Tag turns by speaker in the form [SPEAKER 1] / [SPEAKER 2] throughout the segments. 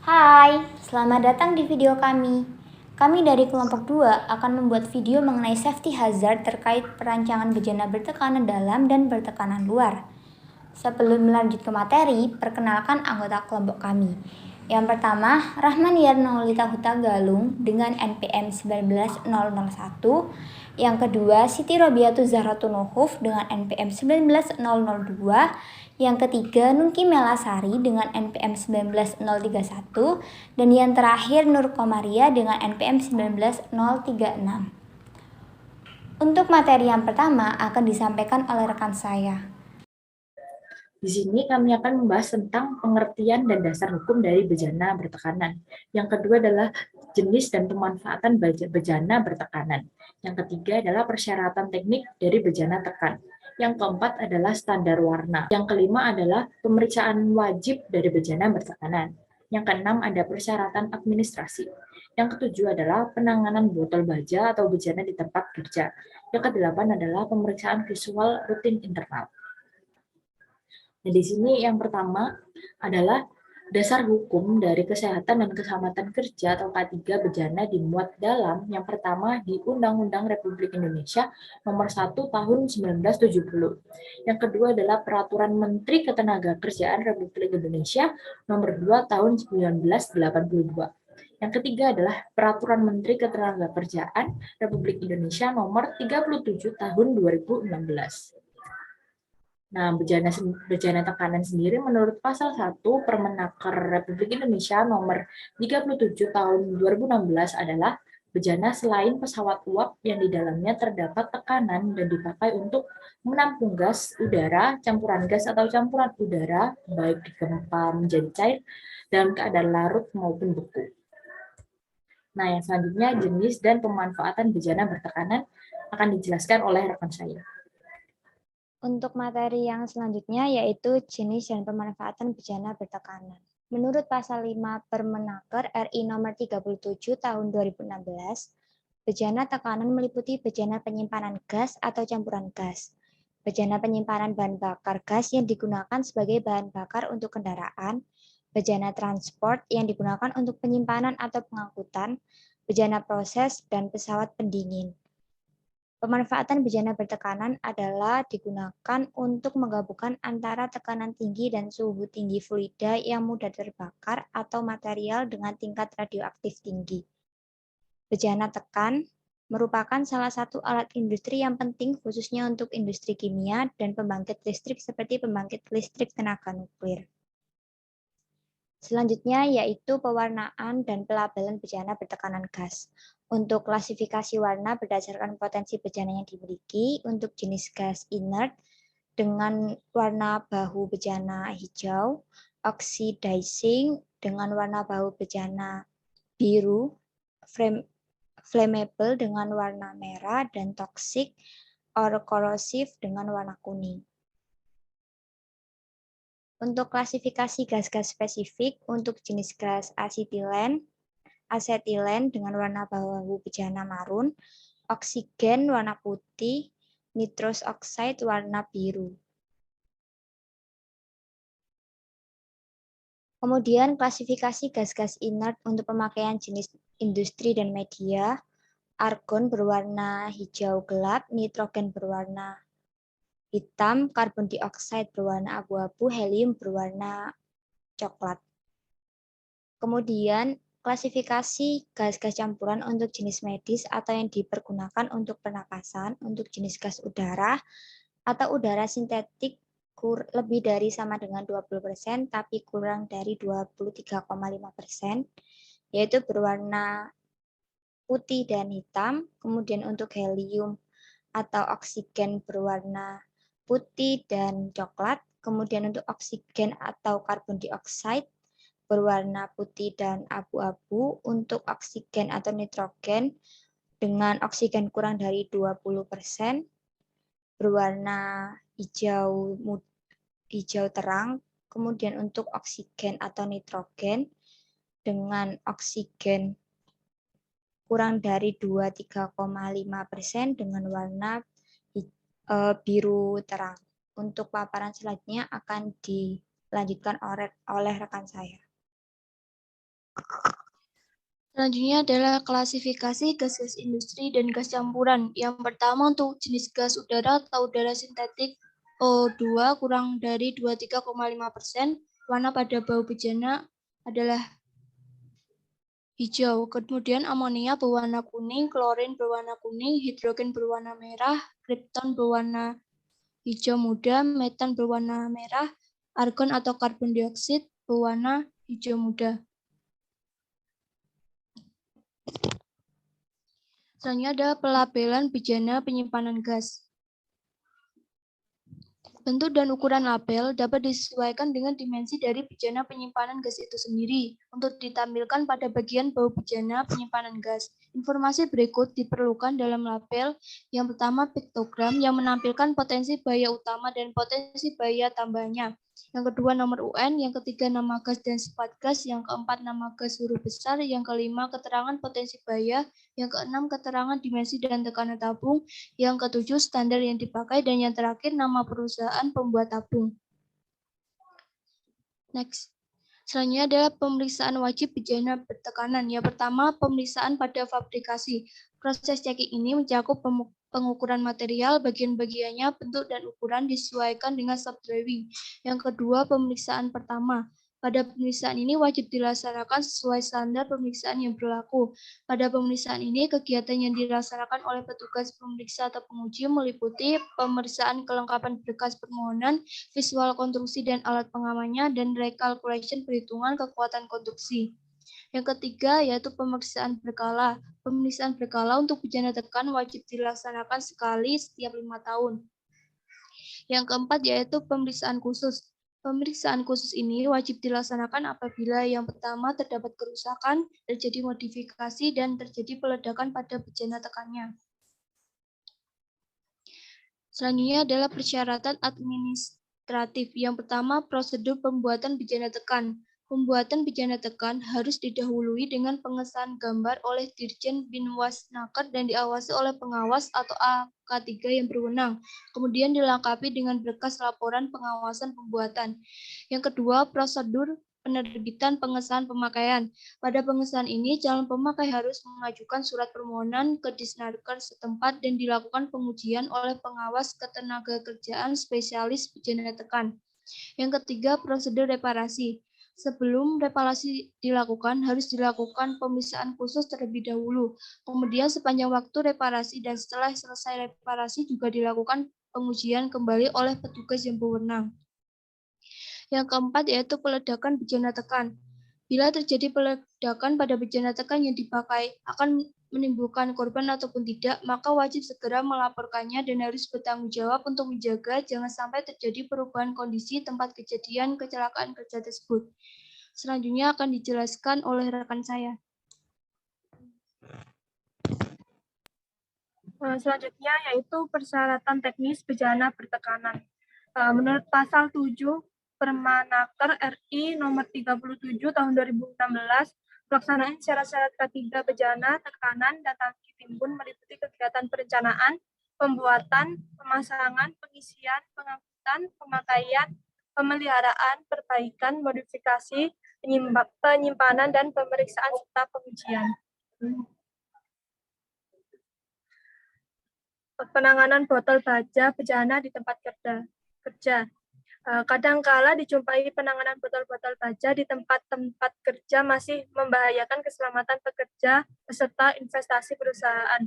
[SPEAKER 1] Hai, selamat datang di video kami. Kami dari kelompok 2 akan membuat video mengenai safety hazard terkait perancangan bejana bertekanan dalam dan bertekanan luar. Sebelum melanjut ke materi, perkenalkan anggota kelompok kami. Yang pertama, Rahman Yarnolita Huta Galung dengan NPM 19001. Yang kedua, Siti Robiatu Zahrotunuhuf dengan NPM 19002. Yang ketiga, Nungki Melasari dengan NPM 19031. Dan yang terakhir, Nur Komaria dengan NPM 19036. Untuk materi yang pertama akan disampaikan oleh rekan saya.
[SPEAKER 2] Di sini kami akan membahas tentang pengertian dan dasar hukum dari bejana bertekanan. Yang kedua adalah jenis dan pemanfaatan bejana bertekanan. Yang ketiga adalah persyaratan teknik dari bejana tekan. Yang keempat adalah standar warna. Yang kelima adalah pemeriksaan wajib dari bejana bertekanan. Yang keenam ada persyaratan administrasi. Yang ketujuh adalah penanganan botol baja atau bejana di tempat kerja. Yang kedelapan adalah pemeriksaan visual rutin internal. Nah, di sini yang pertama adalah dasar hukum dari Kesehatan dan Keselamatan Kerja atau K3 Bejana dimuat dalam yang pertama di Undang-Undang Republik Indonesia Nomor 1 Tahun 1970. Yang kedua adalah Peraturan Menteri Ketenagakerjaan Republik Indonesia Nomor 2 Tahun 1982. Yang ketiga adalah Peraturan Menteri Ketenagakerjaan Republik Indonesia Nomor 37 Tahun 2016. Nah, bejana tekanan sendiri menurut pasal 1 Permenaker Republik Indonesia nomor 37 tahun 2016 adalah bejana selain pesawat uap yang di dalamnya terdapat tekanan dan dipakai untuk menampung gas, udara, campuran gas atau campuran udara, baik digempa menjadi cair dalam keadaan larut maupun beku. Nah, yang selanjutnya jenis dan pemanfaatan bejana bertekanan akan dijelaskan oleh rekan saya.
[SPEAKER 1] Untuk materi yang selanjutnya yaitu jenis dan pemanfaatan bejana bertekanan. Menurut pasal 5 Permenaker RI nomor 37 tahun 2016, bejana tekanan meliputi bejana penyimpanan gas atau campuran gas, bejana penyimpanan bahan bakar gas yang digunakan sebagai bahan bakar untuk kendaraan, bejana transport yang digunakan untuk penyimpanan atau pengangkutan, bejana proses, dan pesawat pendingin. Pemanfaatan bejana bertekanan adalah digunakan untuk menggabungkan antara tekanan tinggi dan suhu tinggi fluida yang mudah terbakar atau material dengan tingkat radioaktif tinggi. Bejana tekan merupakan salah satu alat industri yang penting khususnya untuk industri kimia dan pembangkit listrik seperti pembangkit listrik tenaga nuklir. Selanjutnya yaitu pewarnaan dan pelabelan bejana bertekanan gas. Untuk klasifikasi warna berdasarkan potensi bejana yang dimiliki, untuk jenis gas inert dengan warna bahu bejana hijau, oxidizing dengan warna bahu bejana biru, flammable dengan warna merah, dan toxic or corrosive dengan warna kuning. Untuk klasifikasi gas-gas spesifik, untuk jenis gas asetilen dengan warna bahu bejana marun, oksigen warna putih, nitrous oxide warna biru. Kemudian klasifikasi gas-gas inert untuk pemakaian jenis industri dan media, argon berwarna hijau gelap, nitrogen berwarna hitam, karbon dioksida berwarna abu-abu, helium berwarna coklat. Kemudian klasifikasi gas-gas campuran untuk jenis medis atau yang dipergunakan untuk pernapasan, untuk jenis gas udara atau udara sintetik lebih dari sama dengan 20% tapi kurang dari 23,5%, yaitu berwarna putih dan hitam. Kemudian untuk helium atau oksigen berwarna putih dan coklat. Kemudian untuk oksigen atau karbon dioksida berwarna putih dan abu-abu. Untuk oksigen atau nitrogen dengan oksigen kurang dari 20% berwarna hijau terang. Kemudian untuk oksigen atau nitrogen dengan oksigen kurang dari 23,5% dengan warna biru terang. Untuk paparan selanjutnya akan dilanjutkan oleh rekan saya.
[SPEAKER 3] Selanjutnya adalah klasifikasi gas-gas industri dan gas campuran. Yang pertama untuk jenis gas udara atau udara sintetik O2 kurang dari 23,5%, warna pada bau bejana adalah hijau. Kemudian amonia berwarna kuning, klorin berwarna kuning, hidrogen berwarna merah, kripton berwarna hijau muda, metan berwarna merah, argon atau karbon dioksida berwarna hijau muda. Selanjutnya ada pelabelan bejana penyimpanan gas. Bentuk dan ukuran label dapat disesuaikan dengan dimensi dari bejana penyimpanan gas itu sendiri untuk ditampilkan pada bagian bau bejana penyimpanan gas. Informasi berikut diperlukan dalam label. Yang pertama, piktogram yang menampilkan potensi bahaya utama dan potensi bahaya tambahnya. Yang kedua, nomor UN. Yang ketiga, nama gas dan sifat gas. Yang keempat, nama gas huruf besar. Yang kelima, keterangan potensi bahaya. Yang keenam, keterangan dimensi dan tekanan tabung. Yang ketujuh, standar yang dipakai. Dan yang terakhir, nama perusahaan pembuat tabung. Next. Selanjutnya adalah pemeriksaan wajib bejana bertekanan. Yang pertama, pemeriksaan pada fabrikasi. Proses checking ini mencakup pengukuran material, bagian-bagiannya, bentuk, dan ukuran disesuaikan dengan subdrawing. Yang kedua, pemeriksaan pertama. Pada pemeriksaan ini wajib dilaksanakan sesuai standar pemeriksaan yang berlaku. Pada pemeriksaan ini, kegiatan yang dilaksanakan oleh petugas pemeriksa atau penguji meliputi pemeriksaan kelengkapan berkas permohonan, visual konstruksi dan alat pengamannya, dan recalculation perhitungan kekuatan konstruksi. Yang ketiga yaitu pemeriksaan berkala. Pemeriksaan berkala untuk bejana tekan wajib dilaksanakan sekali setiap 5 tahun. Yang keempat yaitu pemeriksaan khusus. Pemeriksaan khusus ini wajib dilaksanakan apabila yang pertama terdapat kerusakan, terjadi modifikasi, dan terjadi peledakan pada bejana tekannya. Selanjutnya adalah persyaratan administratif. Yang pertama, prosedur pembuatan bejana tekan. Pembuatan bejana tekan harus didahului dengan pengesahan gambar oleh Dirjen Binwasnaker dan diawasi oleh pengawas atau AK3 yang berwenang. Kemudian dilengkapi dengan berkas laporan pengawasan pembuatan. Yang kedua, prosedur penerbitan pengesahan pemakaian. Pada pengesahan ini, calon pemakai harus mengajukan surat permohonan ke Disnaker setempat dan dilakukan pengujian oleh pengawas ketenagakerjaan spesialis bejana tekan. Yang ketiga, prosedur reparasi. Sebelum reparasi dilakukan, harus dilakukan pemeriksaan khusus terlebih dahulu. Kemudian sepanjang waktu reparasi dan setelah selesai reparasi juga dilakukan pengujian kembali oleh petugas yang berwenang. Yang keempat yaitu peledakan bejana tekan. Bila terjadi peledakan pada bejana tekan yang dipakai akan menimbulkan korban ataupun tidak, maka wajib segera melaporkannya dan harus bertanggung jawab untuk menjaga jangan sampai terjadi perubahan kondisi tempat kejadian kecelakaan kerja tersebut. Selanjutnya akan dijelaskan oleh rekan saya.
[SPEAKER 4] Selanjutnya yaitu persyaratan teknis bejana bertekanan. Menurut pasal 7 Permenaker RI nomor 37 tahun 2016, pelaksanaan syarat-syarat K3 bejana tekanan dan tangki timbun meliputi kegiatan perencanaan, pembuatan, pemasangan, pengisian, pengangkutan, pemakaian, pemeliharaan, perbaikan, modifikasi, penyimpanan, dan pemeriksaan serta pengujian. Penanganan botol baja bejana di tempat kerja. Kadangkala dijumpai penanganan botol-botol baja di tempat-tempat kerja masih membahayakan keselamatan pekerja beserta investasi perusahaan.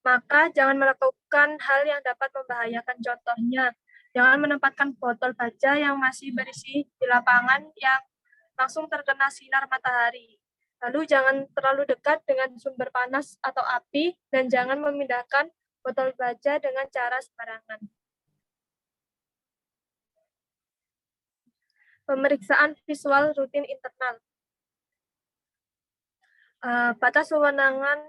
[SPEAKER 4] Maka jangan melakukan hal yang dapat membahayakan. Contohnya, jangan menempatkan botol baja yang masih berisi di lapangan yang langsung terkena sinar matahari. Lalu jangan terlalu dekat dengan sumber panas atau api dan jangan memindahkan botol baja dengan cara sembarangan. Pemeriksaan visual rutin internal. Batas wewenangan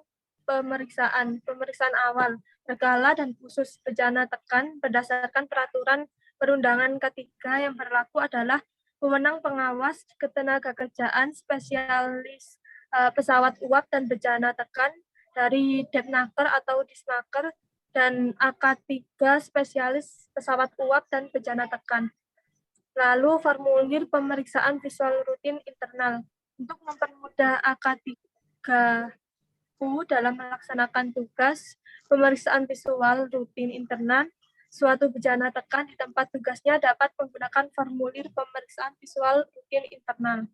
[SPEAKER 4] pemeriksaan awal, berkala dan khusus bejana tekan berdasarkan peraturan perundangan ketiga yang berlaku adalah wewenang pengawas ketenagakerjaan spesialis pesawat uap dan bejana tekan dari Depnaker atau Disnaker dan AK3 spesialis pesawat uap dan bejana tekan. Lalu formulir pemeriksaan visual rutin internal. Untuk mempermudah AK3U dalam melaksanakan tugas pemeriksaan visual rutin internal, suatu bejana tekan di tempat tugasnya dapat menggunakan formulir pemeriksaan visual rutin internal.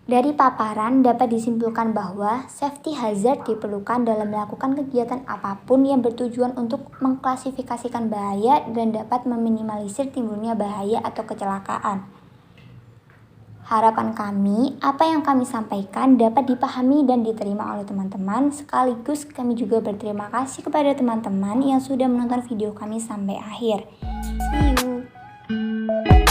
[SPEAKER 1] Dari paparan dapat disimpulkan bahwa safety hazard diperlukan dalam melakukan kegiatan apapun yang bertujuan untuk mengklasifikasikan bahaya dan dapat meminimalisir timbulnya bahaya atau kecelakaan. Harapan kami, apa yang kami sampaikan dapat dipahami dan diterima oleh teman-teman, sekaligus kami juga berterima kasih kepada teman-teman yang sudah menonton video kami sampai akhir. See you!